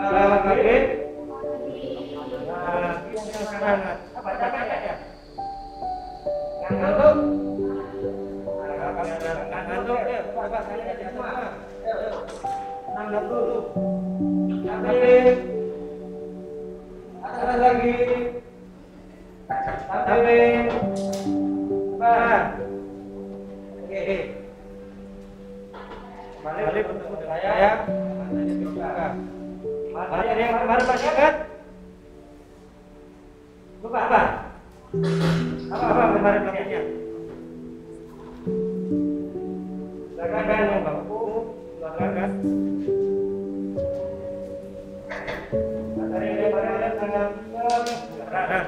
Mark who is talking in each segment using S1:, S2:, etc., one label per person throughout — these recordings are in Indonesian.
S1: Sebelah kiri. Nah, yang kanan. Apa capek ya? Yang ngantuk. Ngantuk ya. Coba kalian di semua. Ngantuk dulu. Capek. Atas lagi. Capek. Nah. Oke. Kembali bertemu dengan saya. Materi yang kemarin masih ingat? Lupa apa? Apa kemarin materinya? Silakan yang baku, silakan. Materi yang kemarin sangat sederhana.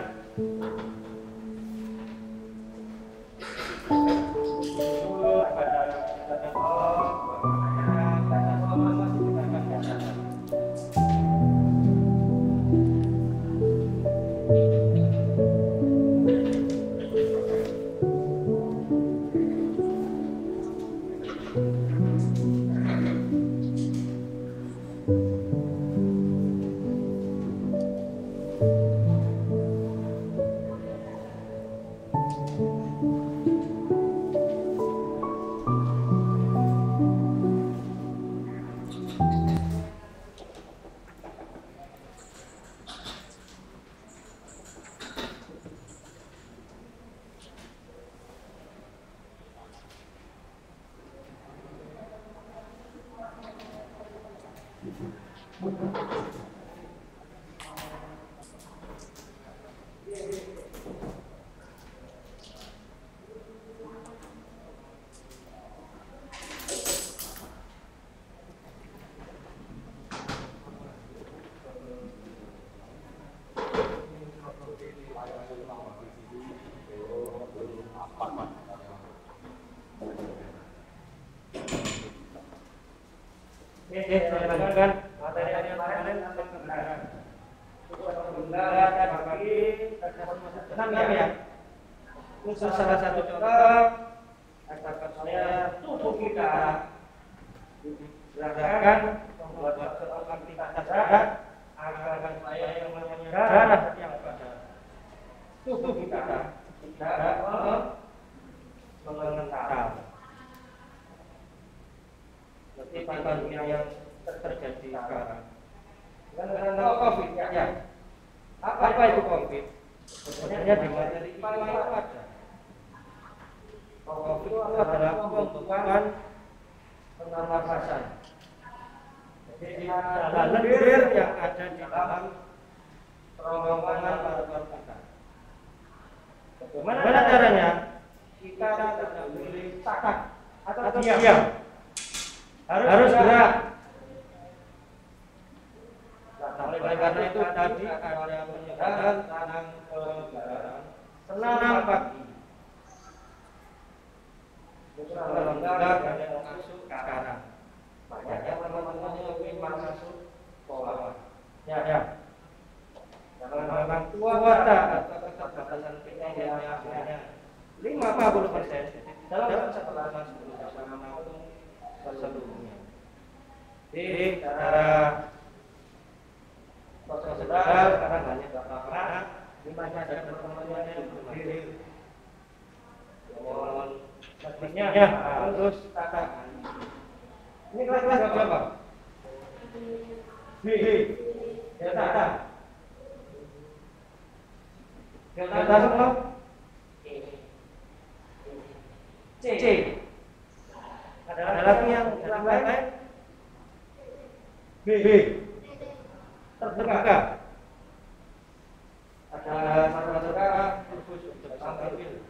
S1: Saya lanjutkan materi yang kemarin tentang kebenaran. Kebenaran dan bagi tenang ya. Untuk salah satu contoh, katakan saya tubuh kita gerakan membuat suatu aktivitas gerak agar saya yang namanya darah yang pada tubuh kita tidak mengental. Seperti pandemi yang terjadi sekarang. Karena COVID ya. Apa itu COVID? Sebenarnya di materi IPA itu ada. COVID itu adalah pembukaan pernafasan. Jadi ada lendir yang ada di dalam kerongkongan paru-paru kita. Bagaimana caranya? Kita tidak boleh sakit atau diam. Harus gerak. Nah, oleh karena itu tadi ada penyegaran tentang kebugaran senam pagi. Alhamdulillah banyak yang masuk sekarang. Banyaknya teman-teman yang lebih masuk sekolah. Ya. Jangan kuota atau keterbatasan PNJ-nya 50% dalam setelah masuk bersama maupun sebelumnya. Jadi cara prosedural sekarang hanya berapa? 5 saja pertemuannya berdiri. Mohon tekniknya terus tata. Ini kelas berapa? B. Delta. Delta semua? C. Ada lagi yang lain? B. Terbuka. Ada masalah khusus untuk tampil.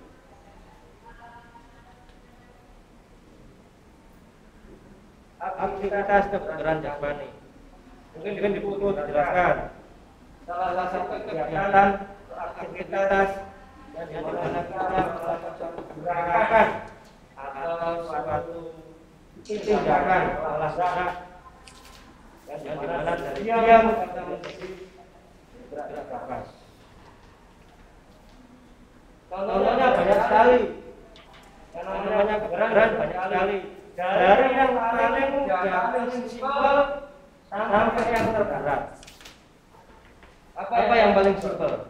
S1: Aktivitas kedokteran jasmani. Mungkin di buku dijelaskan. Salah satu kegiatan aktivitas yang dimana kita melakukan suatu gerakan atau suatu tindakan olahraga yang dimana dari diam kita menjadi bergerak bebas. Contohnya banyak sekali. Yang namanya kebenaran banyak sekali. Dari yang paling mudah, paling simpel sampai yang terberat. Apa yang paling simpel?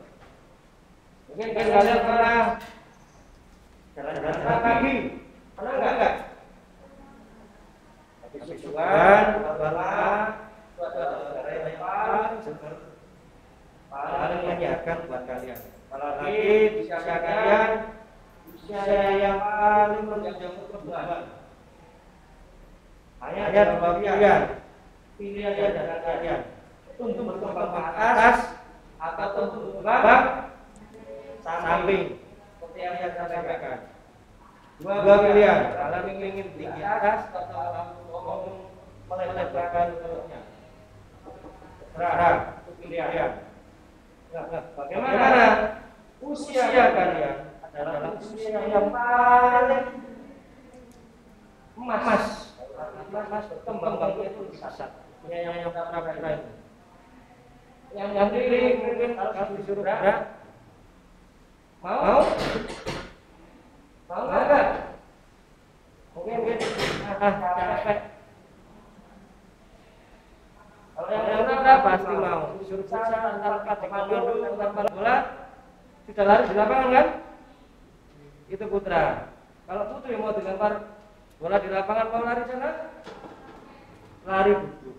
S1: Mungkin kalian pernah jalan-jalan pagi, pernah enggak? Habis subuhan, bapak itu adalah saudara yang paling menyenangkan buat kalian. Apalagi di usia kalian, usia yang paling menunjang pertumbuhan. Hanya ada pilihan dari kalian untuk berkembang ke atas atau untuk berkembang samping. Seperti yang saya sampaikan. Dua pilihan, kalian ingin tinggi atas atau melebarkan perutnya. Terang, itu pilihan. Bagaimana usia kalian adalah usia yang paling emas berkembangnya itu di pesat. Yang kira-kira itu. Yang diri mungkin harus disuruh gerak. Mau enggak? Mungkin capek. Kalau yang putra pasti mau. Disuruh futsal tanpa dikomando, tanpa bola, sudah lari di lapangan kan? Itu putra. Kalau putri mau dilempar bola di lapangan, mau lari sana, lari duduk.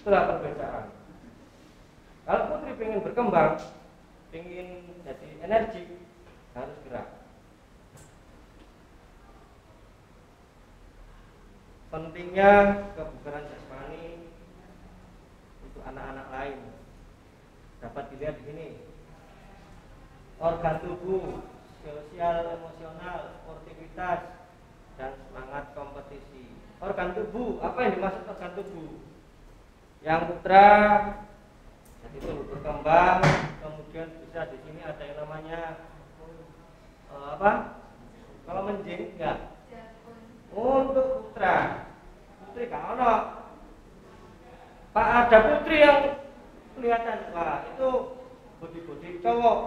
S1: Itulah perbedaan. Kalau putri ingin berkembang, ingin jadi energi, harus gerak. Pentingnya kebugaran jasmani untuk anak-anak lain dapat dilihat di sini. Organ tubuh, sosial, emosional, sportivitas, dan semangat kompetisi. Organ tubuh, apa yang dimaksud organ tubuh? Yang putra jadi tumbuh berkembang, kemudian bisa di sini ada yang namanya apa? Kalau menjing enggak? Untuk putra, putri kalau Pak ada putri yang kelihatan, wah itu bodi cowok.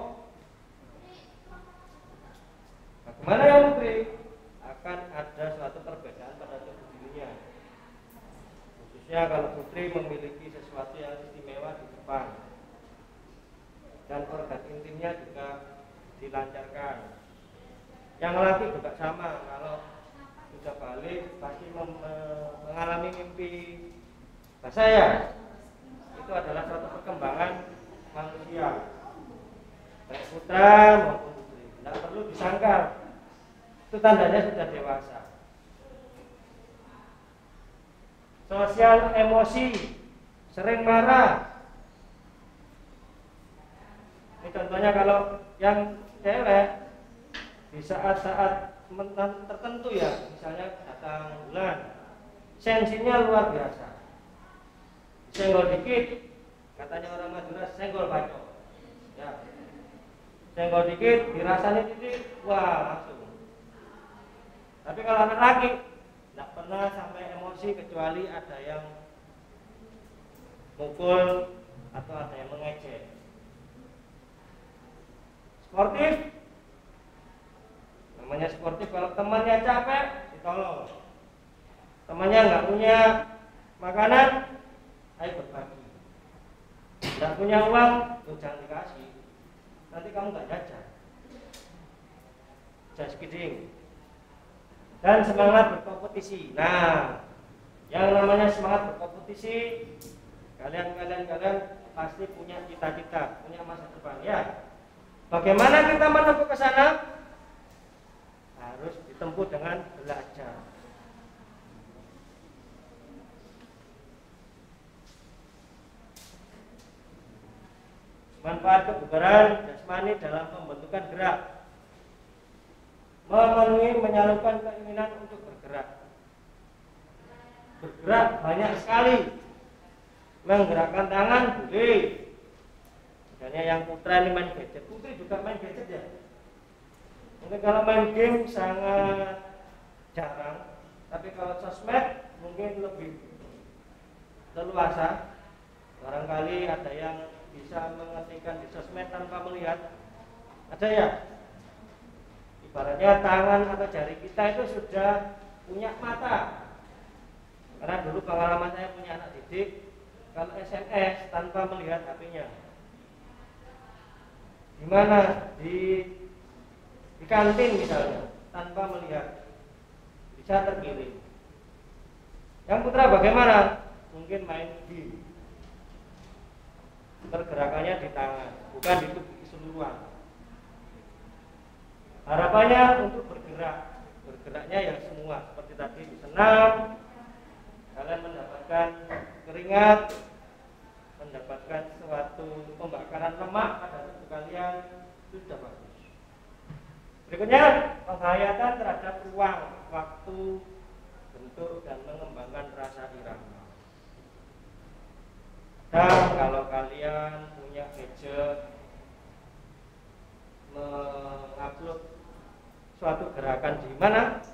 S1: Bagaimana yang putri? Akan ada suatu perbedaan pada tubuh dirinya. Khususnya kalau putri memiliki sesuatu yang istimewa di depan, dan organ intimnya juga dilancarkan. Yang laki juga sama, kalau sudah balik pasti mengalami mimpi. Saya itu adalah suatu perkembangan manusia, baik putra maupun putri. Tidak perlu disangkal, itu tandanya sudah dewasa. Sosial emosi, sering marah. Ini contohnya kalau yang cewek di saat-saat tertentu ya, misalnya datang bulan, sensinya luar biasa. Senggol dikit, katanya orang Madura, senggol bacok. Ya, senggol dikit, dirasani titik, wah langsung. Tapi kalau anak laki, tidak pernah sampai emosi kecuali ada yang mukul atau ada yang mengejek. Sportif, namanya sportif, kalau temannya capek ditolong, temannya nggak punya makanan, ayo berbagi. Nggak punya uang, jangan dikasih, nanti kamu nggak jajan. Just kidding. Dan semangat berkompetisi. Nah, yang namanya semangat berkompetisi, kalian pasti punya cita-cita, punya masa depan ya. Bagaimana kita menuju ke sana? Harus ditempuh dengan belajar. Manfaat kebugaran jasmani dalam pembentukan gerak. Memenuhi, menyalurkan keinginan untuk bergerak. Bergerak banyak sekali. Menggerakkan tangan boleh. Misalnya yang putra ini main gadget, putri juga main gadget ya. Mungkin kalau main game sangat jarang, tapi kalau sosmed mungkin lebih leluasa. Barangkali ada yang bisa mengetikkan di sosmed tanpa melihat. Ada ya? Ibaratnya tangan atau jari kita itu sudah punya mata. Karena dulu pengalaman saya punya anak didik, kalau SMS tanpa melihat HP-nya, di mana di kantin misalnya, tanpa melihat, bisa terkirim. Yang putra bagaimana? Mungkin main game, pergerakannya di tangan, bukan di tubuh keseluruhan. Harapannya untuk bergeraknya ya semua, seperti tadi senam, kalian mendapatkan keringat, mendapatkan suatu pembakaran lemak pada tubuh kalian, itu sudah bagus. Berikutnya, penghayatan terhadap ruang, waktu, bentuk, dan mengembangkan rasa irama. Dan kalau kalian punya gadget, mengupload suatu gerakan di mana?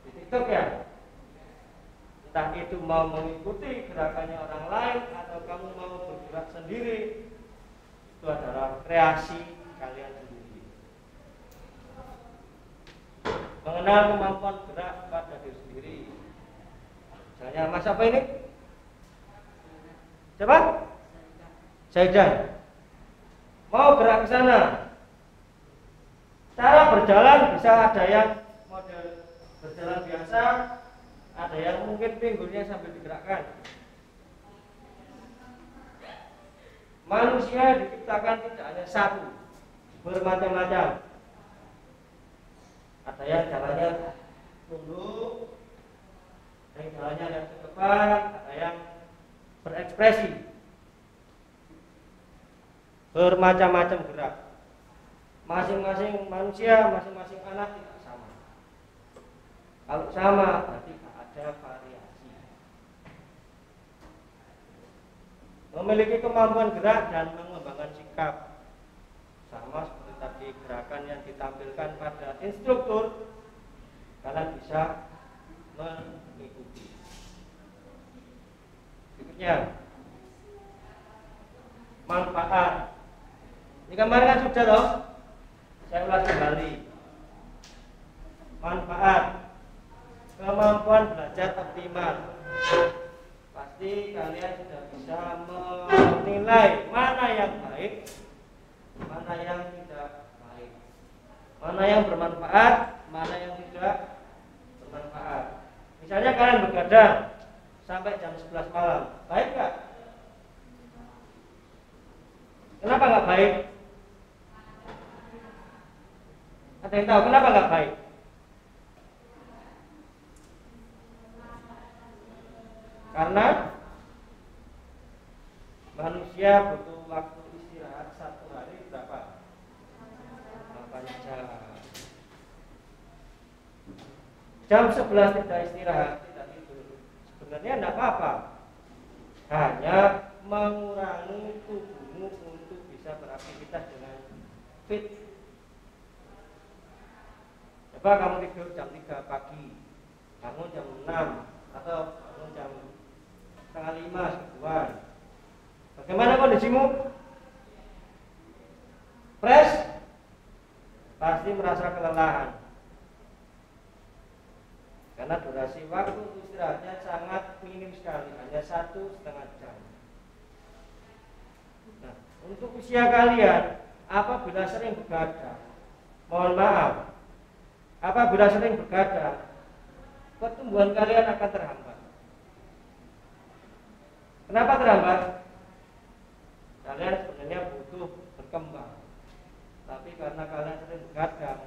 S1: Di TikTok ya. Entah itu mau mengikuti gerakannya orang lain atau kamu mau bergerak sendiri, itu adalah kreasi kalian sendiri. Mengenal kemampuan gerak pada diri sendiri. Misalnya Mas apa ini? Siapa? Zaidan. Mau gerak ke sana. Cara berjalan bisa ada yang model berjalan biasa, ada yang mungkin pinggulnya sambil digerakkan. Manusia diciptakan tidak hanya satu, bermacam-macam. Ada yang jalannya tunduk, ada yang jalannya lihat ke depan, ada yang berekspresi. Bermacam-macam gerak. Masing-masing manusia, masing-masing anak tidak sama. Kalau sama berarti ada variasi. Memiliki kemampuan gerak dan mengembangkan sikap, sama seperti tadi gerakan yang ditampilkan pada instruktur, kalian bisa mengikuti. Berikutnya, manfaat. Ini kemarin kan sudah loh. Saya ulas kembali. Manfaat, kemampuan belajar optimal. Pasti kalian sudah bisa menilai mana yang baik, mana yang tidak baik, mana yang bermanfaat, mana yang tidak bermanfaat. Misalnya kalian begadang sampai jam 11 malam, baik nggak? Kenapa nggak baik? Ada yang tahu kenapa nggak baik? Karena manusia butuh waktu istirahat satu hari berapa? 8 jam. Jam 11 tidak istirahat, tidak tidur. Sebenarnya tidak apa-apa. Hanya mengurangi tubuhmu untuk bisa beraktivitas dengan fit. Coba kamu tidur jam 3 pagi, bangun jam 6 atau bangun jam setengah 5 sebulan. Bagaimana kondisimu? Fresh? Pasti merasa kelelahan. Karena durasi waktu istirahatnya sangat minim sekali, hanya 1,5 jam. Nah, untuk usia kalian, apabila sering begadang, mohon maaf, apabila sering begadang, pertumbuhan kalian akan terhambat. Kenapa terhambat? Kalian sebenarnya butuh berkembang, tapi karena kalian sering begadang,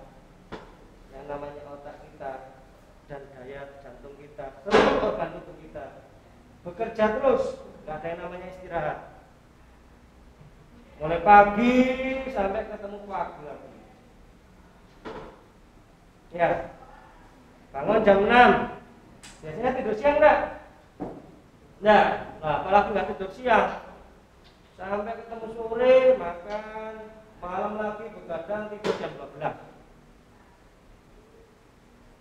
S1: yang namanya otak kita dan daya jantung kita, seluruh organ tubuh kita bekerja terus, nggak ada yang namanya istirahat. Mulai pagi sampai ketemu pagi lagi. Ya, bangun jam 6. Biasanya tidur siang enggak? Nah, apalagi nggak tidur siang, sampai ketemu sore, makan, malam lagi begadang, tidur jam 12.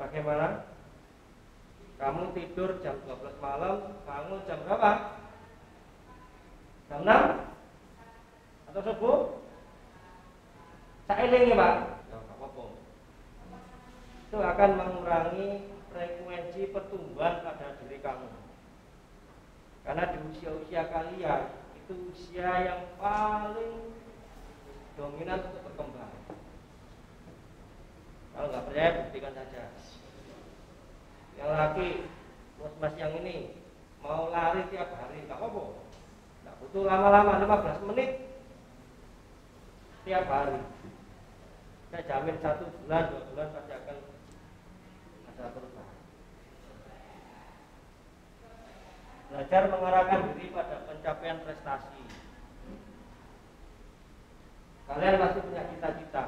S1: Bagaimana? Kamu tidur jam 12 malam, bangun jam berapa? Jam 6? Atau subuh? Saya ini Pak. Ya, apa-apa. Itu akan mengurangi frekuensi pertumbuhan pada diri kamu. Karena di usia-usia kalian itu usia yang paling dominan untuk berkembang. Kalau nggak percaya buktikan saja. Yang laki, mas yang ini mau lari tiap hari, nggak apa-apa. Nggak butuh lama-lama, 15 menit tiap hari. Saya jamin 1 bulan, 2 bulan pasti akan ada perubahan. Belajar mengarahkan diri pada pencapaian prestasi. Kalian pasti punya cita-cita.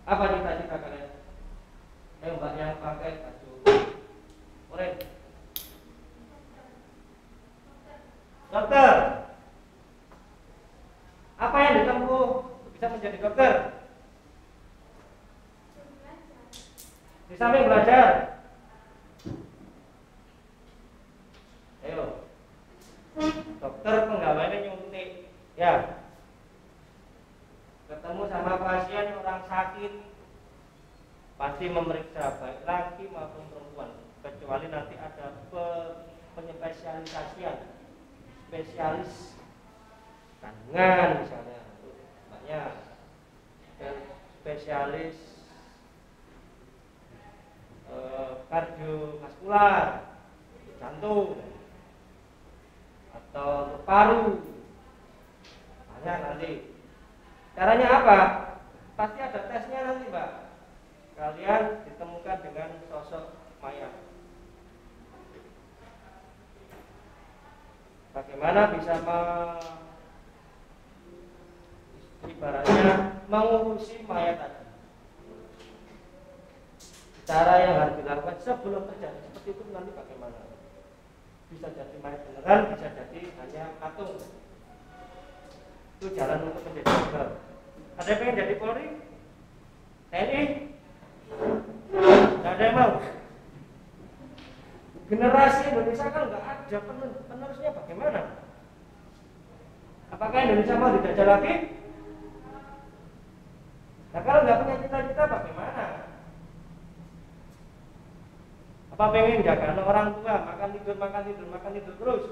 S1: Apa cita-cita kalian? Mbak yang pakai baju oranye. Dokter. Apa yang ditempuh bisa menjadi dokter? Di samping belajar. Ayo. Dokter penggawaannya nyuntik. Ya. Ketemu sama pasien orang sakit, pasti memeriksa baik laki maupun perempuan, kecuali nanti ada penyespesialisasian, spesialis kandungan misalnya, banyak, dan spesialis kardiovaskular, jantung atau paru, banyak nanti. Caranya apa? Pasti ada tesnya nanti, Mbak. Kalian ditemukan dengan sosok mayat. Bagaimana bisa ibaratnya mengurusi mayat tadi? Cara yang harus dilakukan sebelum terjadi seperti itu nanti bagaimana? Bisa jadi mayat beneran, bisa jadi hanya patung. Itu jalan untuk menjadi dokter. Ada yang pengen jadi Polri? TNI? Tidak ada yang mau. Generasi Indonesia kan nggak ada penerusnya, bagaimana? Apakah Indonesia mau dijajah lagi? Nah kalau nggak punya cita-cita bagaimana? Apa pengen jaga orang tua, makan tidur terus?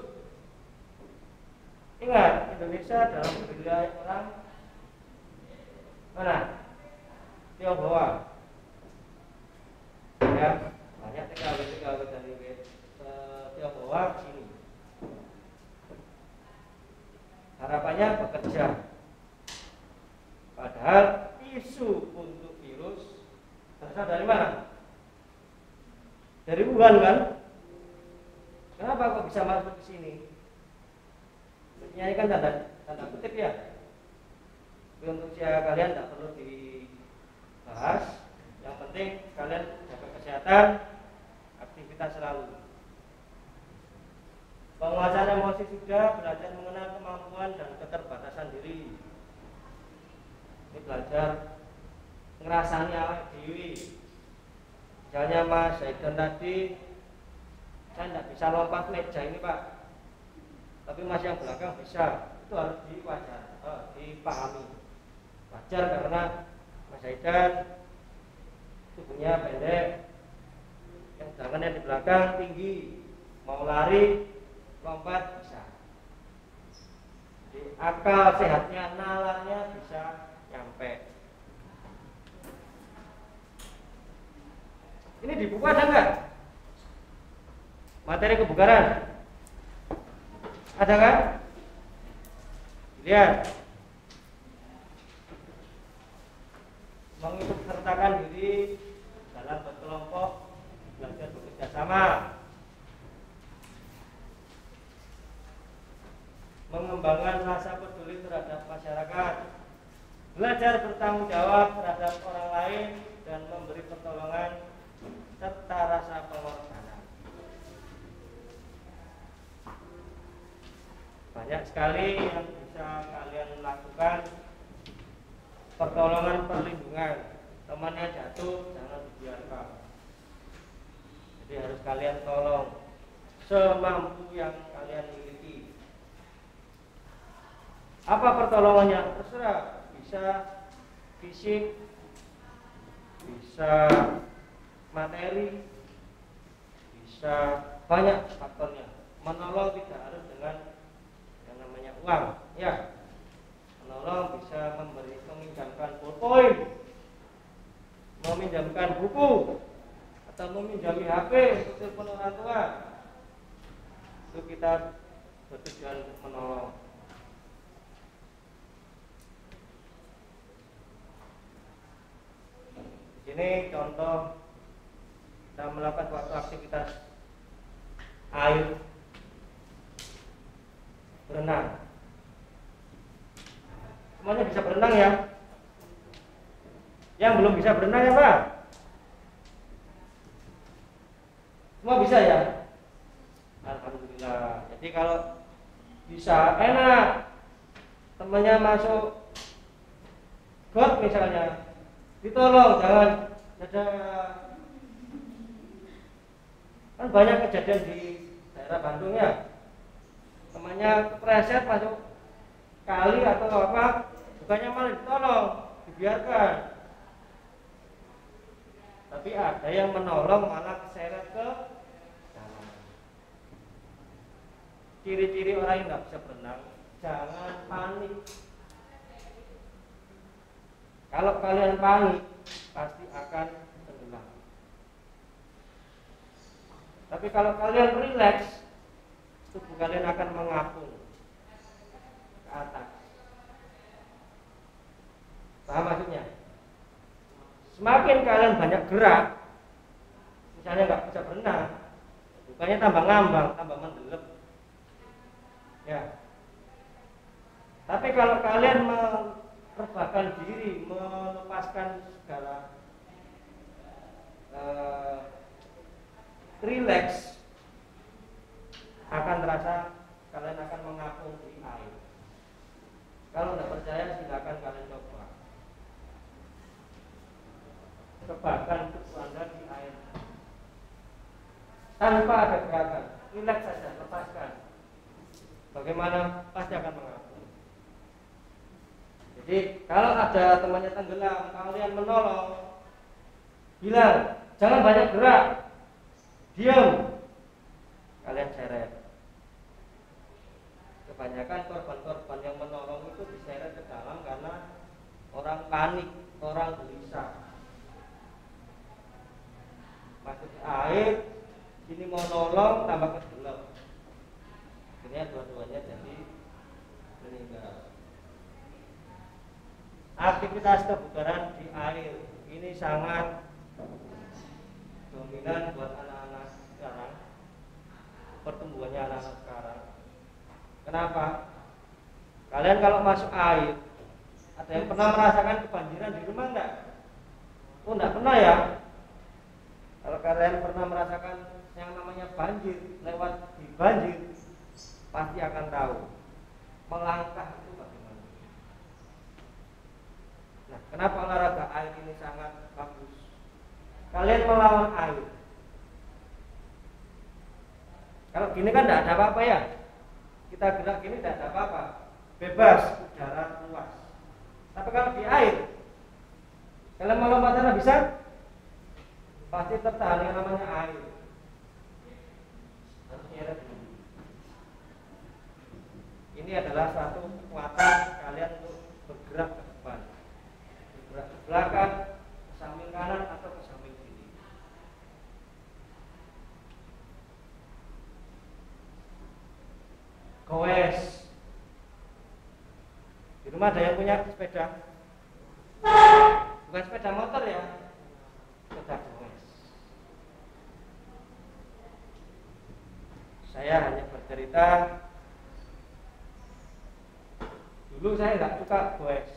S1: Ingat, Indonesia dalam wilayah orang mana? Tionghoa. Ya, banyak TKW dari Tionghoa sini. Harapannya bekerja. Padahal isu untuk virus berasal dari mana? Dari Wuhan kan? Kenapa kok bisa masuk ke sini? Ini kan tanda kutip ya. Untuk usia kalian tidak perlu dibahas. Yang penting kalian jaga kesehatan, aktivitas selalu. Penguasaan emosi sudah, belajar mengenal kemampuan dan keterbatasan diri. Ini belajar ngerasani awak dewi. Misalnya Mas Zaidan tadi, saya tidak bisa lompat meja ini Pak, tapi Mas yang belakang bisa. Itu harus dipahami. Wajar karena Mas Zaidan tubuhnya pendek, yang sedangkan yang di belakang tinggi, mau lari lompat bisa. Jadi akal sehatnya, nalarnya bisa nyampe. Ini di buku ada nggak? Materi kebugaran ada kan? Lihat, mengikut sertakan diri dalam berkelompok, belajar bekerja sama, mengembangkan rasa peduli terhadap masyarakat, belajar bertanggung jawab terhadap orang lain dan memberi pertolongan, serta rasa pengorbanan. Banyak sekali yang bisa kalian lakukan. Pertolongan, perlindungan. Temannya jatuh, jangan dibiarkan. Jadi harus kalian tolong semampu yang kalian miliki. Apa pertolongannya? Terserah. Bisa fisik, bisa materi, bisa banyak faktornya. Menolong tidak harus dengan yang namanya uang, ya. Menolong bisa meminjamkan pulpen, meminjamkan buku, atau meminjami HP untuk telepon orang tua. Itu kita bertujuan untuk menolong. Ini contoh kita melakukan suatu aktivitas air berenang. Semuanya bisa berenang ya. Yang belum bisa berenang ya Pak? Semua bisa ya? Alhamdulillah. Jadi kalau bisa enak, temannya masuk got misalnya, ditolong, jangan ada. Kan banyak kejadian di daerah Bandung ya, temannya kepleset masuk kali atau apa, bukannya malah ditolong, dibiarkan. Tapi ada yang menolong malah keseret ke dalam. Ciri-ciri orang yang nggak bisa berenang, jangan panik. Kalau kalian panik, pasti akan tenggelam. Tapi kalau kalian rileks, tubuh kalian akan mengapung ke atas. Paham maksudnya? Semakin kalian banyak gerak, misalnya nggak bisa berenang, bukannya tambah ngambang, tambah mendelep. Ya. Tapi kalau kalian merebahkan diri, melepaskan segala relax, akan terasa kalian akan mengapung di air. Kalau tidak percaya silakan kalian coba. Rebahkan tubuh Anda di air tanpa ada gerakan, relax saja, lepaskan. Bagaimana? Pasti akan mengapung. Jadi kalau ada temannya tenggelam, kalian menolong, bilang jangan banyak gerak, diam, kalian seret. Kebanyakan korban-korban yang menolong itu diseret ke dalam karena orang panik, orang gelisah. Masuk air, sini mau nolong, tambah tenggelam. Akhirnya dua-duanya jadi meninggal. Aktivitas kebugaran di air ini sangat dominan buat anak-anak sekarang, pertumbuhannya anak-anak sekarang. Kenapa? Kalian kalau masuk air, ada yang pernah merasakan kebanjiran di rumah enggak? Oh, enggak pernah ya? Kalau kalian pernah merasakan yang namanya banjir, lewat di banjir, pasti akan tahu melangkah itu bagaimana. Nah, kenapa olahraga air ini sangat bagus? Kalian melawan air. Kalau gini kan tidak ada apa-apa ya. Kita gerak gini tidak ada apa-apa, bebas, udara luas. Tapi kalau di air, kalian melompat sana bisa? Pasti tertahan yang namanya air. Ini adalah satu kekuatan kalian untuk bergerak ke depan, bergerak ke belakang, ke samping kanan atau ke samping kiri. Goes. Di rumah ada yang punya sepeda? Bukan sepeda motor ya, sepeda goes. Saya hanya bercerita. Dulu saya nggak suka goes,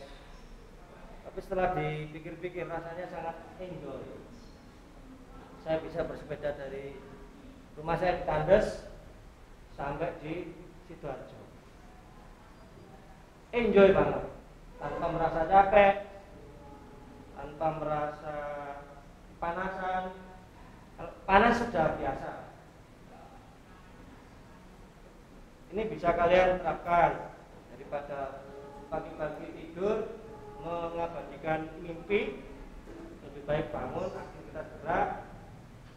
S1: tapi setelah dipikir-pikir rasanya sangat enjoy. Saya bisa bersepeda dari rumah saya di Tandes sampai di Sidoarjo. Enjoy banget, tanpa merasa capek, tanpa merasa panasan. Panas sudah biasa. Ini bisa kalian terapkan daripada pagi-pagi tidur mengabadikan mimpi, lebih baik bangun aktivitas gerak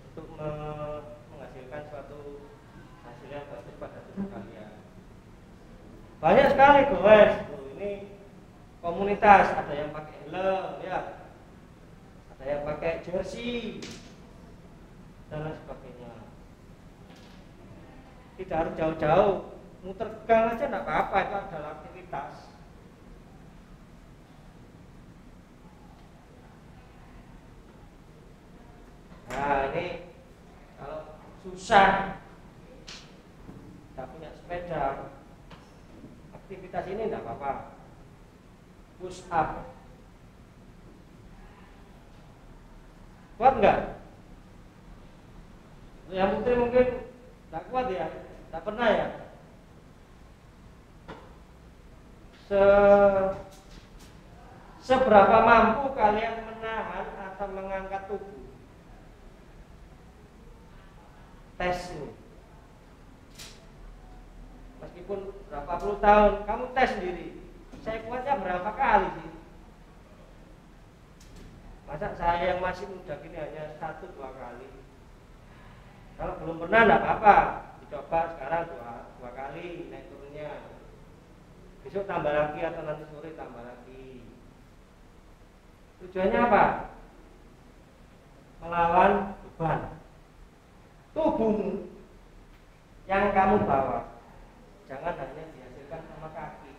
S1: untuk menghasilkan menghasilkan suatu hasil yang bagus pada tubuh kalian. Banyak sekali guys, ini komunitas, ada yang pakai helm ya, ada yang pakai jersey dan lain sebagainya. Tidak harus jauh-jauh, muter gang aja tidak apa-apa, itu adalah aktivitas. Nah ini kalau susah, tidak punya sepeda, aktivitas ini tidak apa-apa. Push up, kuat nggak? Yang putri mungkin tidak kuat ya, tidak pernah ya. Seberapa mampu kalian menahan atau mengangkat tubuh? Tes ini. Meskipun berapa puluh tahun, kamu tes sendiri. Saya kuatnya berapa kali sih? Masa saya yang masih muda gini hanya 1-2 kali? Kalau belum pernah tidak apa-apa, dicoba sekarang 2 kali naik turunnya. Besok tambah lagi atau nanti sore tambah lagi. Tujuannya apa? Melawan beban. Tubuhmu yang kamu bawa jangan hanya dihasilkan sama kaki.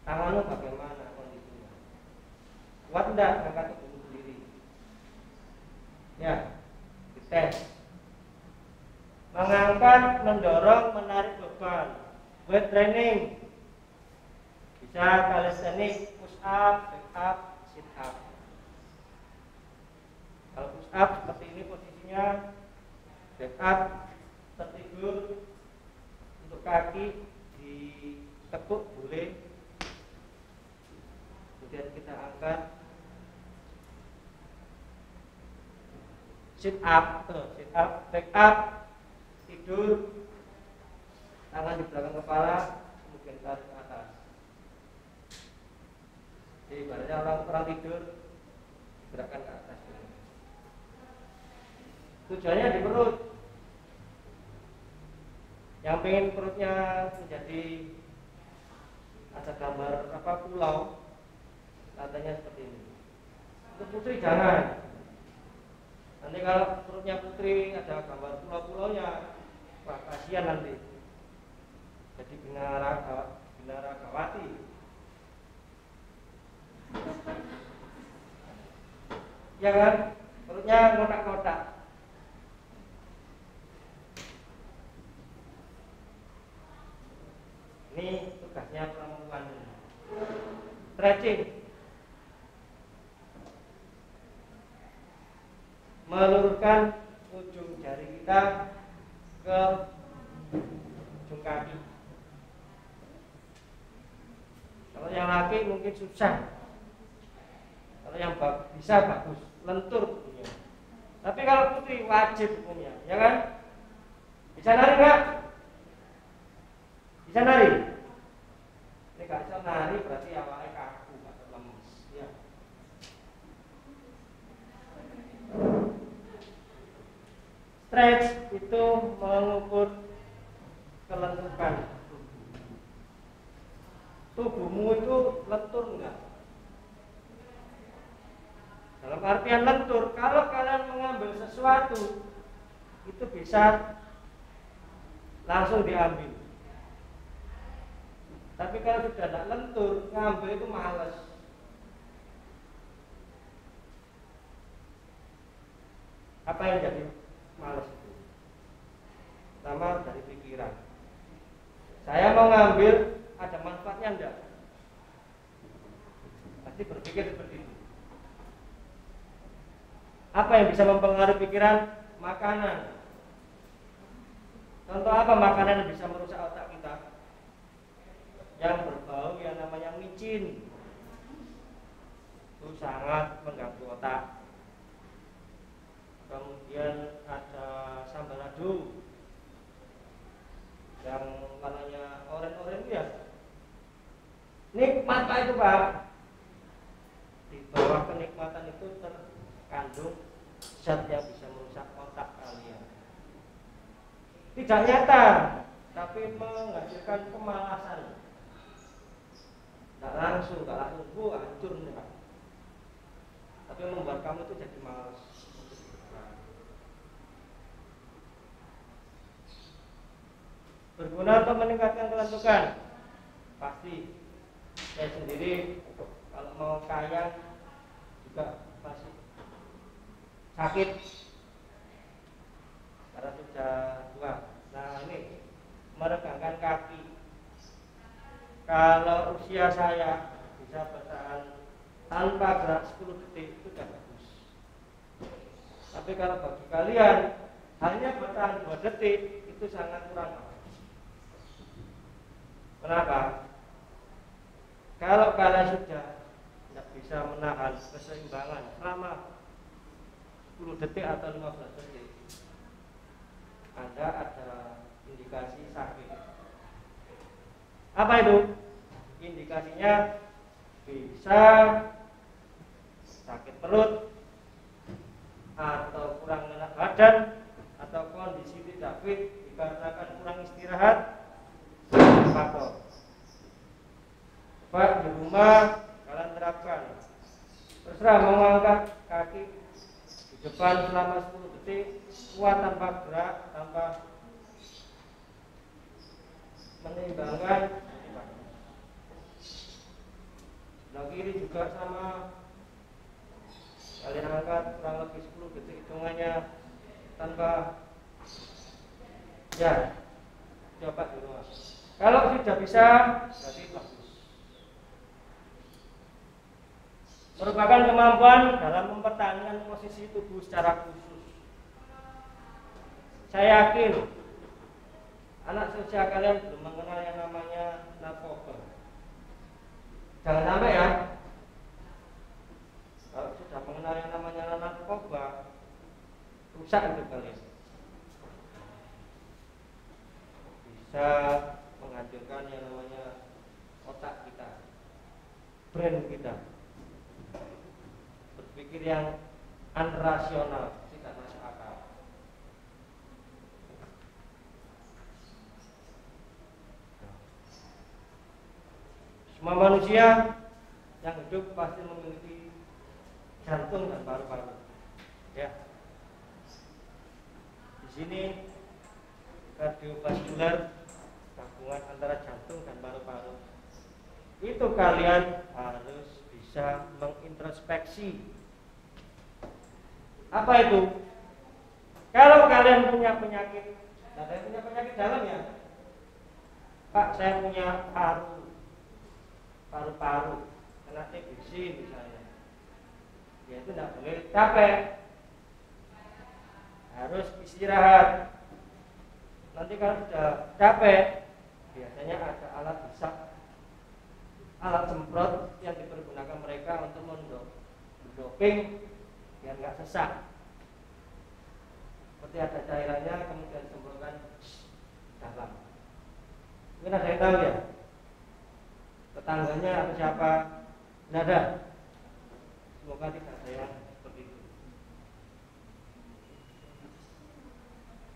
S1: Tanganmu bagaimana kondisinya? Kuat enggak angkat tubuhmu sendiri? Ya, dites. Mengangkat, mendorong, menarik beban. Weight training. Bisa calisthenics, push up, back up, sit up. Kalau push up seperti ini posisinya, back up tertidur, untuk kaki ditekuk boleh, kemudian kita angkat. Sit up, back up, tidur, tangan di belakang kepala, kemudian tarik ke atas. Jadi ibaratnya orang tidur, gerakan ke atas. Tujuannya di perut. Yang pengen perutnya menjadi ada gambar pulau, katanya seperti ini. Untuk putri jangan. Nanti kalau perutnya putri ada gambar pulau-pulaunya, wah kasihan nanti. Jadi binaragawati. Ya kan? Perutnya kotak-kotak. Ini tugasnya perempuan. Stretching. Meluruskan ujung jari kita ke ujung kaki. Kalau yang laki mungkin susah. Kalau yang bisa bagus, lentur hukumnya. Tapi kalau putri wajib hukumnya, ya kan? Bisa nari nggak? Bisa nari? Ini nggak bisa nari berarti awalnya kaku atau lemes. Ya. Stretch itu mengukur kelenturan tubuhmu itu lentur enggak? Dalam artian lentur, kalau kalian mengambil sesuatu itu bisa langsung diambil. Tapi kalau sudah tidak lentur, ngambil itu males. Apa yang jadi males itu? Pertama dari pikiran. Saya mau ngambil, ada manfaatnya enggak? Pasti berpikir seperti itu. Apa yang bisa mempengaruhi pikiran? Makanan. Contoh apa makanan yang bisa merusak otak kita? Yang berbau yang namanya micin, itu sangat mengganggu otak. Kemudian ada sambal lado yang warnanya oranye ya. Nikmat Pak itu Pak. Di bawah kenikmatan itu terkandung zat yang bisa merusak otak kalian. tidak nyata, tapi menghasilkan kemalasan. Tidak langsung, hancur nih Pak. Tapi membuat kamu itu jadi malas. Berguna untuk meningkatkan kelentukan. Pasti saya sendiri kalau mau kaya juga pasti sakit karena sudah tua. Nah ini meregangkan kaki. Kalau usia saya bisa bertahan tanpa gerak 10 detik itu sudah bagus. Tapi kalau bagi kalian hanya bertahan 2 detik itu sangat kurang. Kenapa? Kalau kalian sudah tidak bisa menahan keseimbangan selama 10 detik atau 15 detik, Anda ada indikasi sakit. Apa itu? Indikasinya bisa sakit perut, atau kurang enak badan, atau kondisi tidak fit dikarenakan kurang istirahat. Faktor. Coba di rumah kalian terapkan. Terserah mau angkat kaki di depan selama 10 detik, kuat tanpa gerak, tanpa menyeimbangkan. Sebelah kiri juga sama. Kalian angkat kurang lebih 10 detik hitungannya tanpa. Ya, coba di rumah. Kalau tidak bisa, berarti bagus. Merupakan kemampuan dalam mempertahankan posisi tubuh secara khusus. Saya yakin anak seusia kalian belum mengenal yang namanya narkoba. Jangan sampai ya. Kalau sudah mengenal yang namanya narkoba, rusak hidup kalian. Bisa menghancurkan yang namanya otak kita, brain kita, berpikir yang unrasional, tidak masuk akal. Semua manusia yang hidup pasti memiliki jantung dan paru-paru. Ya, di sini kardiovaskular, gabungan antara jantung dan paru-paru. Itu kalian harus bisa mengintrospeksi. Apa itu? Kalau kalian punya penyakit, ada yang punya penyakit dalam ya? Pak, saya punya paru-paru, kena TBC misalnya. Ya itu tidak boleh capek, harus istirahat. Nanti kalau sudah capek, biasanya ada alat hisap, alat semprot yang dipergunakan mereka untuk mendoping biar nggak sesak. Seperti ada cairannya kemudian disemprotkan dalam. Mungkin ada yang tahu ya? Tetangganya atau siapa? Tidak ada. Semoga tidak ada yang seperti itu.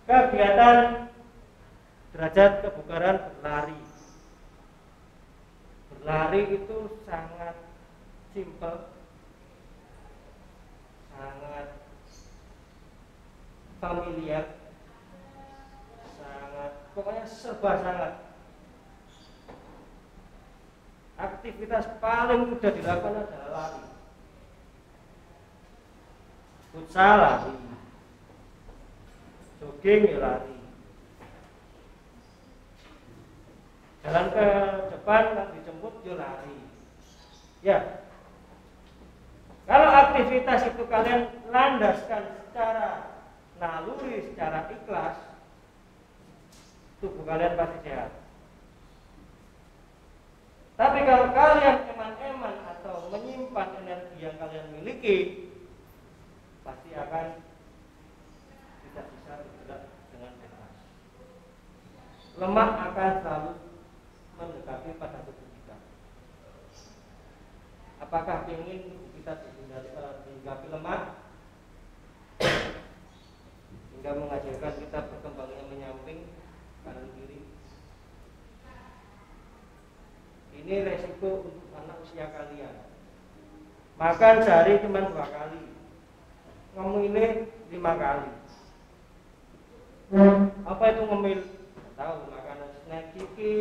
S1: Kegiatan derajat kebugaran berlari. Berlari itu sangat simpel, sangat familiar, pokoknya serba sangat. Aktivitas paling mudah dilakukan adalah lari. Futsal lari, jogging ya lari. Jalan ke depan nanti dijemput ya lari. Ya. Kalau aktivitas itu kalian landaskan secara naluri, secara ikhlas, tubuh kalian pasti sehat. Tapi kalau kalian eman-eman atau menyimpan energi yang kalian miliki, pasti akan tidak bisa bergerak dengan bebas. Lemak akan selalu mendekati pada tubuh kita. Apakah ingin tubuh kita dihinggapi lemak hingga menghasilkan kita berkembang yang menyamping? kanan kiri. Ini resiko untuk anak usia kalian. Makan sehari cuma 2 kali, ngemil 5 kali. Apa itu ngemil? Nggak tahu. Makanan snack ciki,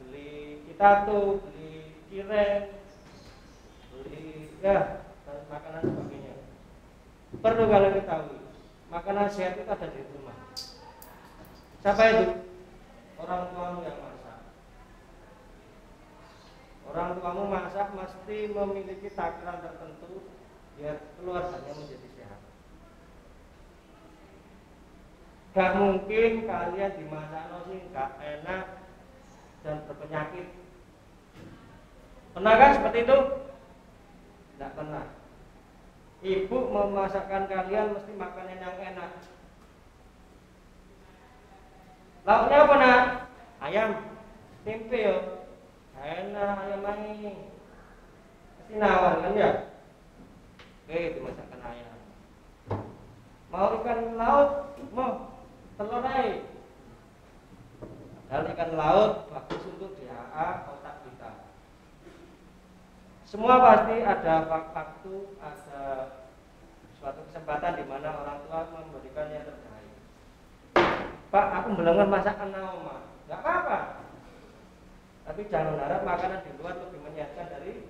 S1: beli kitato, beli cireng, beli ya makanan sebagainya. Perlu kalian ketahui, makanan sehat itu ada di rumah. Siapa itu? Orang tuamu yang masak. Orang tuamu masak mesti memiliki takaran tertentu biar keluarganya menjadi sehat. Gak mungkin kalian dimasak nasi gak enak dan berpenyakit. Pernah kan seperti itu? Tidak pernah. Ibu memasakkan kalian mesti makanan yang enak. Lauknya apa nak? Ayam, tempe yo. Enak ayam ini. Mesti nawar kan ya? Oke, itu masakan ayam. Mau ikan laut? Mau telur aja. Padahal ikan laut bagus untuk DHA otak kita. Semua pasti ada waktu, ada suatu kesempatan di mana orang tua memberikan yang terbaik. Pak, aku belum masakan naoma. Gak apa-apa. Tapi jangan harap makanan di luar lebih menyehatkan dari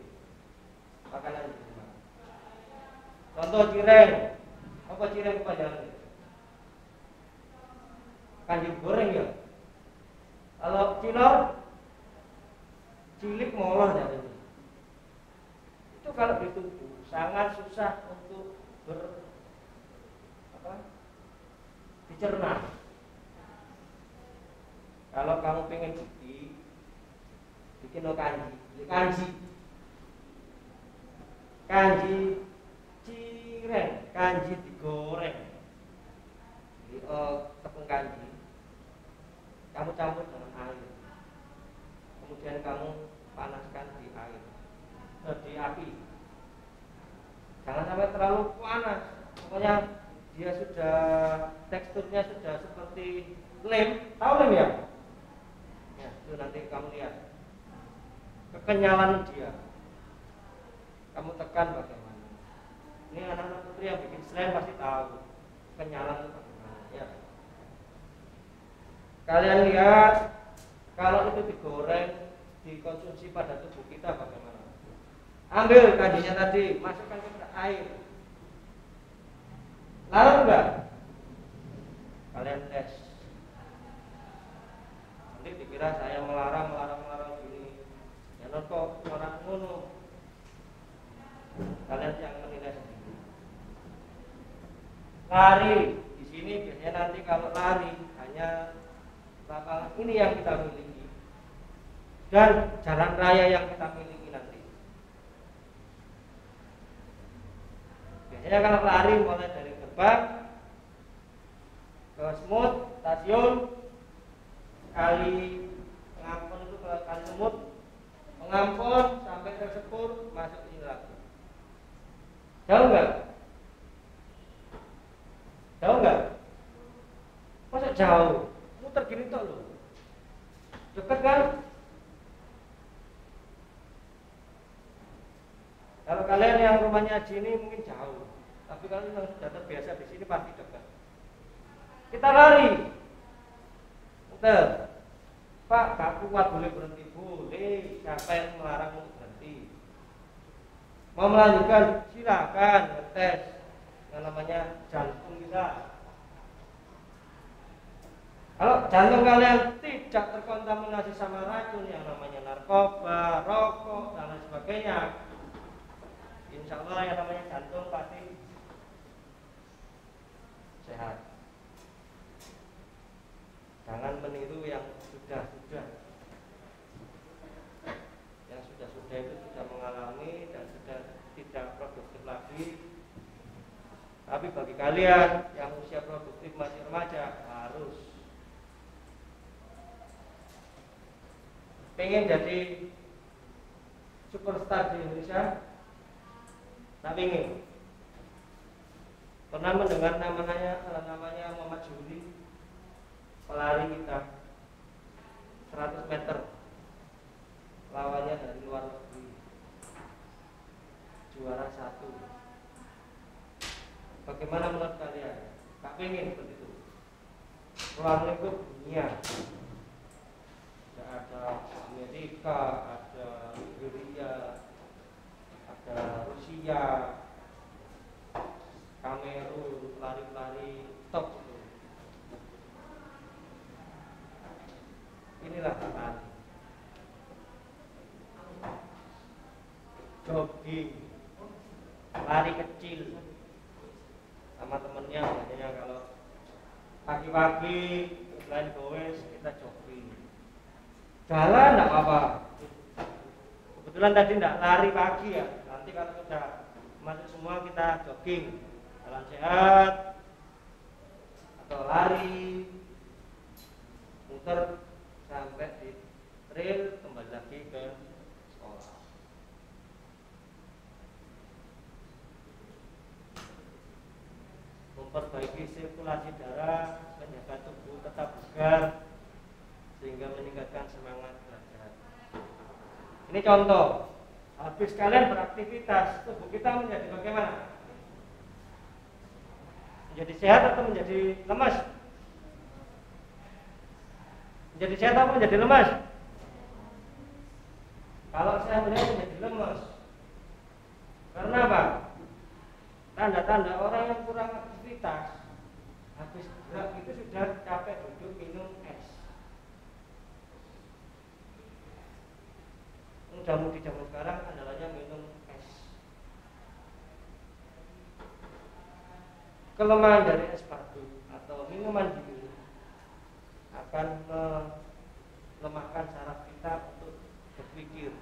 S1: makanan di rumah. Contoh cireng. Apa cireng kepanjangan? Kanji goreng ya. Kalau cilor, cilik molor dari ini. Itu kalau ditubuh sangat susah untuk dicerna. Kalau kamu pengen bikin kanji cireng, kanji digoreng di tepung kanji, kamu campur dengan air, kemudian kamu panaskan di air, di api, jangan sampai terlalu panas, pokoknya dia sudah teksturnya sudah seperti lem, tahu lem ya? Ya, itu nanti kamu lihat kekenyalan dia. Kamu tekan bagaimana. Ini anak-anak putri yang bikin selain pasti tahu kenyalan itu bagaimana ya. Kalian lihat kalau itu digoreng, dikonsumsi pada tubuh kita bagaimana. Ambil kanjinya tadi, masukkan ke air. Larut enggak? Kalian tes. Nanti dikira saya melarang gini. Jangan kok orang ngono. Kalian yang menilai sendiri. Lari di sini biasanya nanti kalau lari hanya lapangan ini yang kita miliki dan jalan raya yang kita miliki nanti. Biasanya kalau lari mulai dari gerbang ke Semut, stasiun, kali Pengampun itu ke kali Semut, Pengampun sampai ke Sepur, masuk ini lagi. Jauh enggak? Jauh enggak? Masa jauh? Muter gini tok loh. Dekat kan? Kalau kalian yang rumahnya di sini mungkin jauh, tapi kalian yang sudah terbiasa di sini pasti dekat. Kita lari. Muter. Pak, gak kuat boleh berhenti? Boleh. Siapa yang melarang untuk berhenti? Mau melanjutkan? Silakan ngetes yang namanya jantung kita. Kalau jantung kalian tidak terkontaminasi sama racun yang namanya narkoba, rokok, dan lain sebagainya, insya Allah yang namanya jantung pasti sehat. Jangan meniru yang sudah-sudah. Yang sudah-sudah itu sudah mengalami dan sudah tidak produktif lagi. Tapi bagi kalian yang usia produktif masih remaja, harus pengen jadi superstar di Indonesia. Tak pengen. Pernah mendengar namanya Muhammad Juli? pelari kita 100 meter, lawannya dari luar negeri, juara 1. Bagaimana menurut kalian? Tak pengen seperti itu. Ruang lingkup dunia, ada Amerika, ada Nigeria, ada Rusia, Kamerun, pelari-pelari top itu. Inilah lari, jogging, lari kecil sama temennya. Biasanya kalau pagi-pagi selain goes kita jogging, jalan enggak apa-apa. Kebetulan tadi enggak lari pagi ya. Nanti kalau sudah masuk semua kita jogging, jalan sehat atau lari, muter sampai di trail, kembali lagi ke sekolah. Memperbaiki sirkulasi darah, menjaga tubuh tetap bugar sehingga meningkatkan semangat belajar. Ini contoh. Habis kalian beraktivitas, tubuh kita menjadi bagaimana? Menjadi sehat atau menjadi lemas? Menjadi sehat atau menjadi lemas? Kalau saya melihat menjadi lemas. Karena apa? Tanda-tanda orang yang kurang aktivitas, habis gerak itu sudah capek duduk minum es. Mudah-mudahan zaman sekarang andalanya minum es. Kelemahan dari es batu atau minuman dingin akan melemahkan saraf kita untuk berpikir.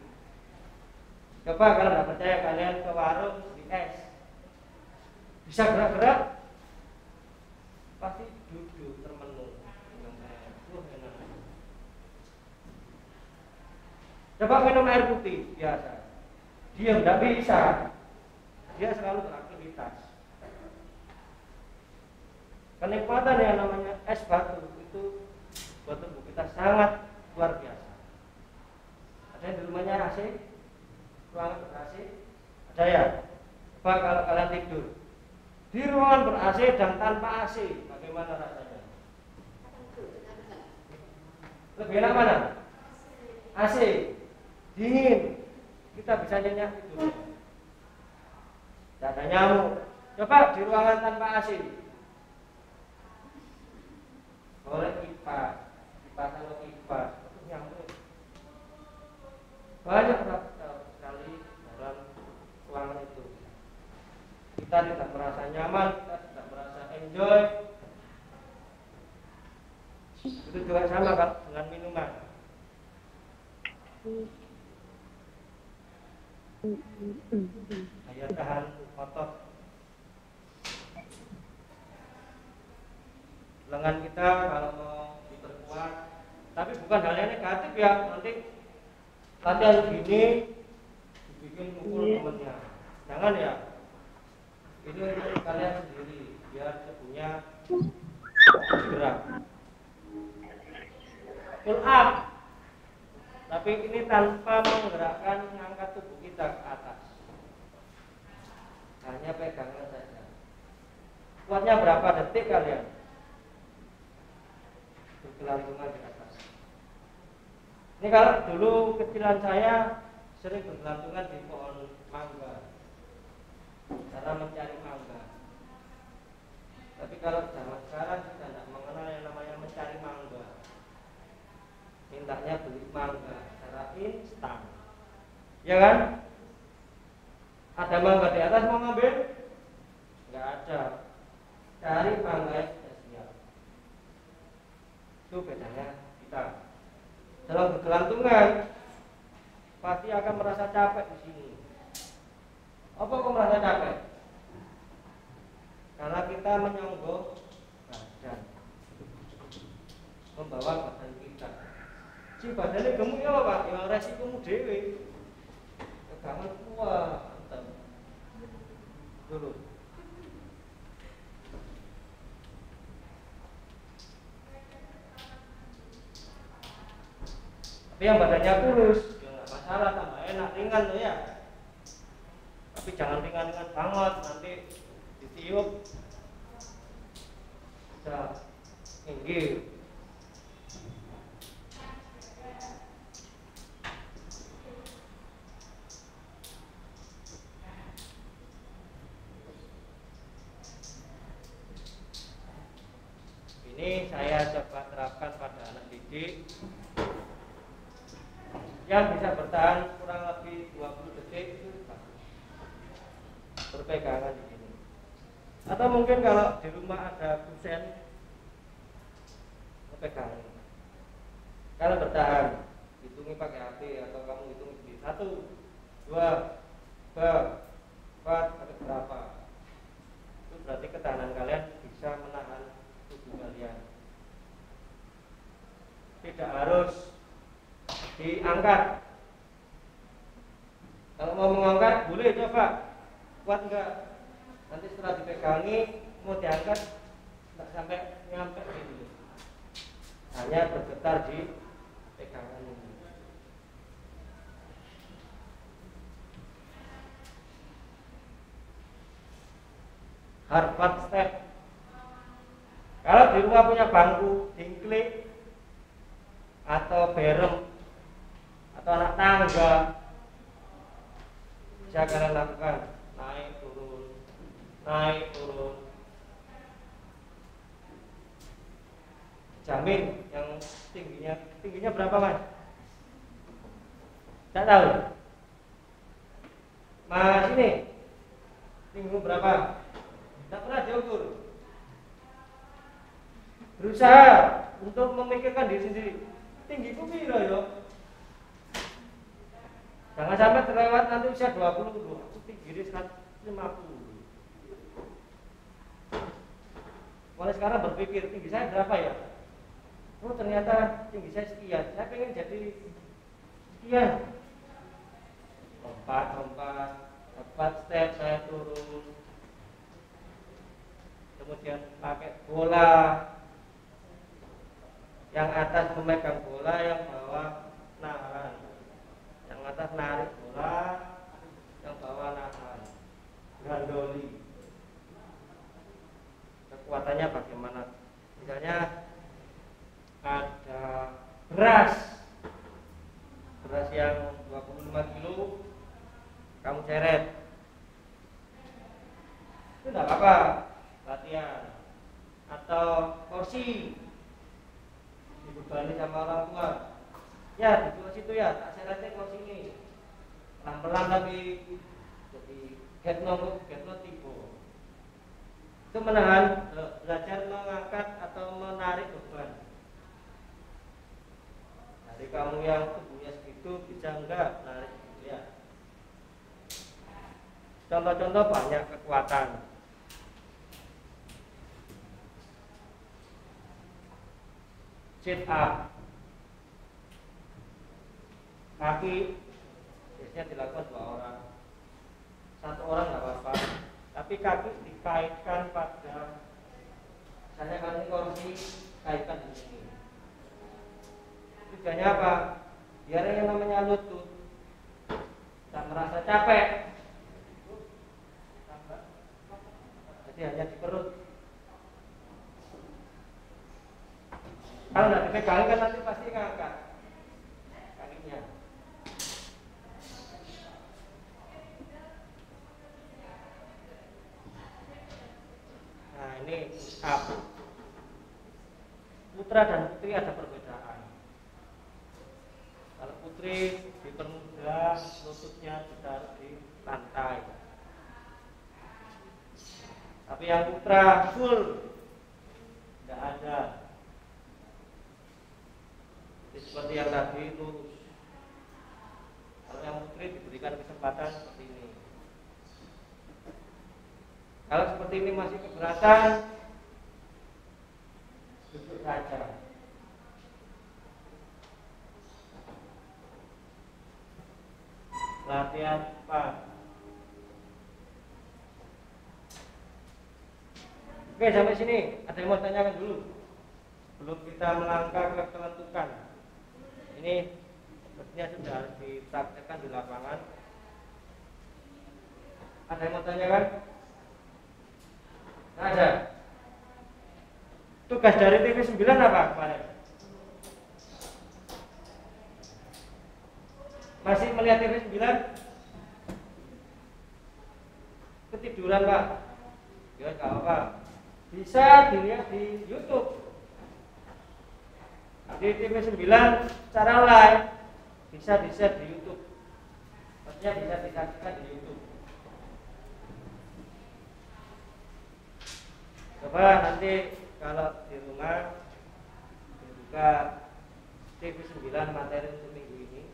S1: Coba kalau tidak percaya, kalian ke warung di es, bisa gerak-gerak, pasti duduk termenung minum air. Enak. Coba minum air putih biasa, dia tidak bisa, dia selalu beraktivitas. Kenikmatan yang namanya es batu itu buat tubuh kita sangat luar biasa. Ada yang di rumahnya AC, ruangan ber-AC, ada ya. Coba kalau kalian tidur di ruangan ber-AC dan tanpa AC, bagaimana rasanya? Lebih enak mana? AC, dingin, kita bisa nyenyak tidur. Tidak ada nyamuk. Coba di ruangan tanpa AC, oleh kipas, dipasang kipas, itu nyamuk. Banyak sekali dalam ruangan itu. Kita tidak merasa nyaman, kita tidak merasa enjoy. Itu juga sama kan dengan minuman. Daya tahan otot, lengan kita kalau mau diperkuat, tapi bukan hal yang negatif ya. Nanti latihan gini dibikin mukul temennya, jangan ya. Ini untuk kalian sendiri biar tubuhnya bergerak. Pull up, tapi ini tanpa menggerakkan mengangkat tubuh kita ke atas, hanya pegangan saja. Kuatnya berapa detik kalian? Bergelantungan di atas. Ini kalau dulu kecilan saya sering bergelantungan di pohon mangga, cara mencari mangga. Tapi kalau zaman sekarang sudah tidak mengenal yang namanya mencari mangga. Mintanya beli mangga secara instan, ya kan? Ada mangga di atas mau ngambil? Nggak ada. Cari mangga yang sudah siap. Itu bedanya kita. Dalam bergelantungan pasti akan merasa capek di sini. Apa kok merasa capek? Karena kita menyonggok badan, membawa badan kita. Si badannya gemuk ya Pak, yang resikomu dewe. Pegangan kuat, dulu. Tapi yang badannya kurus, ya nggak masalah, tambah enak, ringan loh ya. Tapi jangan ringan-ringan banget, nanti ditiup bisa tinggi. Ini saya coba terapkan pada anak didik yang bisa bertahan kurang lebih 20 detik itu berpegangan di sini. Atau mungkin kalau di rumah ada kusen, berpegangan. Kalau bertahan, hitungi pakai HP atau kamu hitung di 1, 2, 3, 4, sampai berapa. Itu berarti ketahanan kalian bisa menahan tubuh kalian. Tidak harus diangkat. Kalau mau mengangkat boleh coba, kuat enggak? Nanti setelah dipegangi mau diangkat enggak sampai nyampe gitu, hanya bergetar di pegangan ini. Harvard step. Kalau di rumah punya bangku dingklik atau berem atau anak tangga, bisa kalian lakukan naik turun. Jamin yang tingginya berapa mas? Tidak tahu. Mas ini tinggimu berapa? Tidak pernah diukur. Berusaha untuk memikirkan diri sendiri. Tinggiku piro yo? Jangan sampai terlewat nanti usia 20 dulu. Aku tinggi 150. Mulai sekarang berpikir tinggi saya berapa ya? Oh ternyata tinggi saya sekian. Saya pengen jadi sekian. Lompat step saya turun. Kemudian pakai bola. Yang atas memegang bola, yang bawah nahan. Yang atas narik bola, yang bawah nahan. Gandoli. Kekuatannya bagaimana? Misalnya ada beras yang 25 kilo, kamu seret, itu tidak apa-apa, latihan. Atau kursi dibebani sama orang tua, ya di kursi itu ya, tak seretnya kursi ini, pelan-pelan tapi jadi getno tipe. Itu menahan, belajar mengangkat atau menarik beban. Dari kamu yang tubuhnya segitu bisa enggak narik gitu ya. Contoh-contoh banyak kekuatan. Sit up. Kaki biasanya dilakukan 2 orang. 1 orang enggak apa-apa. Tapi kaki dikaitkan pada, misalnya kalau ini kursi, kaitkan di sini. Tujuannya apa? Biar yang namanya lutut tak merasa capek. Jadi hanya di perut. Kalau tidak dipegang kan nanti pasti ngangkat kakinya. Nah ini up. Putra dan putri ada perbedaan. Kalau putri dipermudah, lututnya ditaruh di lantai. Tapi yang putra full, tidak ada. Seperti yang tadi lurus. Kalau yang putri diberikan kesempatan seperti ini. Kalau seperti ini masih keberatan, duduk saja. Latihan cepat. Oke, sampai sini ada yang mau tanyakan dulu sebelum kita melangkah ke kelentukan. Ini sepertinya sudah harus dipraktekkan di lapangan. Ada yang mau tanyakan? Nggak ada. Tugas dari TV 9 apa kemarin? Masih melihat TV 9? Ketiduran Pak? Ya nggak apa-apa. Bisa dilihat di YouTube. Di TV 9 secara live bisa di-share di YouTube. Maksudnya bisa disaksikan di YouTube. Coba nanti kalau di rumah dibuka TV 9 materi untuk minggu ini.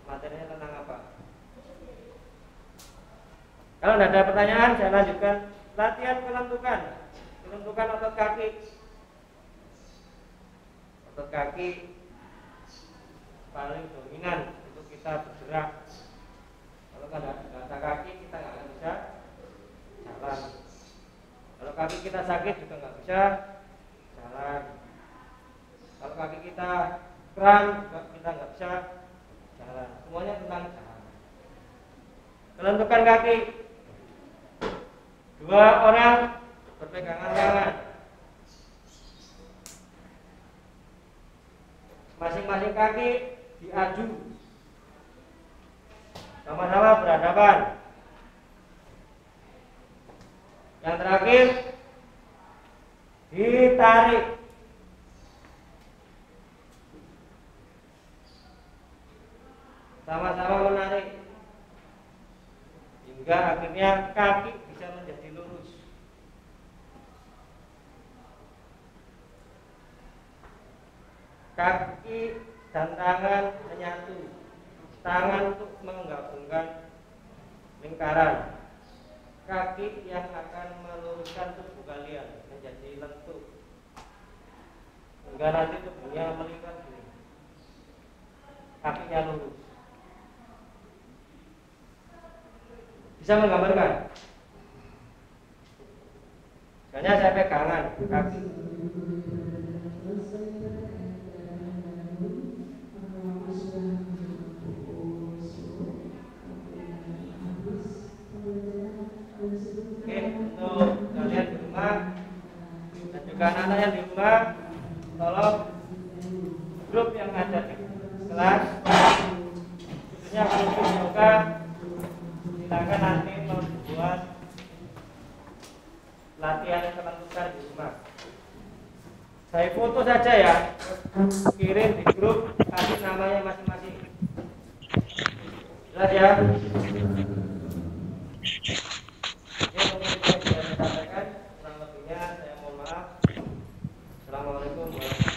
S1: Materinya tentang apa? Kalau tidak ada pertanyaan, saya lanjutkan latihan kelentukan otot kaki. Otot kaki paling dominan untuk kita bergerak. Kalau tidak ada kaki, kita nggak akan bisa jalan. Kalau kaki kita sakit juga nggak bisa jalan. Kalau kaki kita kram juga kita nggak bisa jalan. Semuanya tentang jalan. Kelentukan kaki. 2 orang berpegangan tangan. Masing-masing kaki diaju. Sama-sama berhadapan. Yang terakhir ditarik. Sama-sama menarik. Hingga akhirnya kaki bisa menjadi lurus. Kaki dan tangan menyatu. Tangan untuk menggabungkan lingkaran. Kaki yang akan meluruskan tubuh kalian menjadi lentur. Hingga nanti tubuhnya melingkar gini. Kakinya lurus. Bisa menggambarkan? Misalnya saya pegangan kaki. Oke, untuk kalian di rumah dan juga anak-anak yang di rumah, tolong grup yang ada di kelas, khususnya grup yoga, silakan nanti membuat latihan kelentukan di rumah. Saya foto saja ya, kirim di grup, kasih namanya masing-masing. Jelas ya? Oke, mungkin itu yang bisa saya sampaikan. Kurang lebihnya saya mohon maaf. Assalamualaikum warahmatullahi wabarakatuh.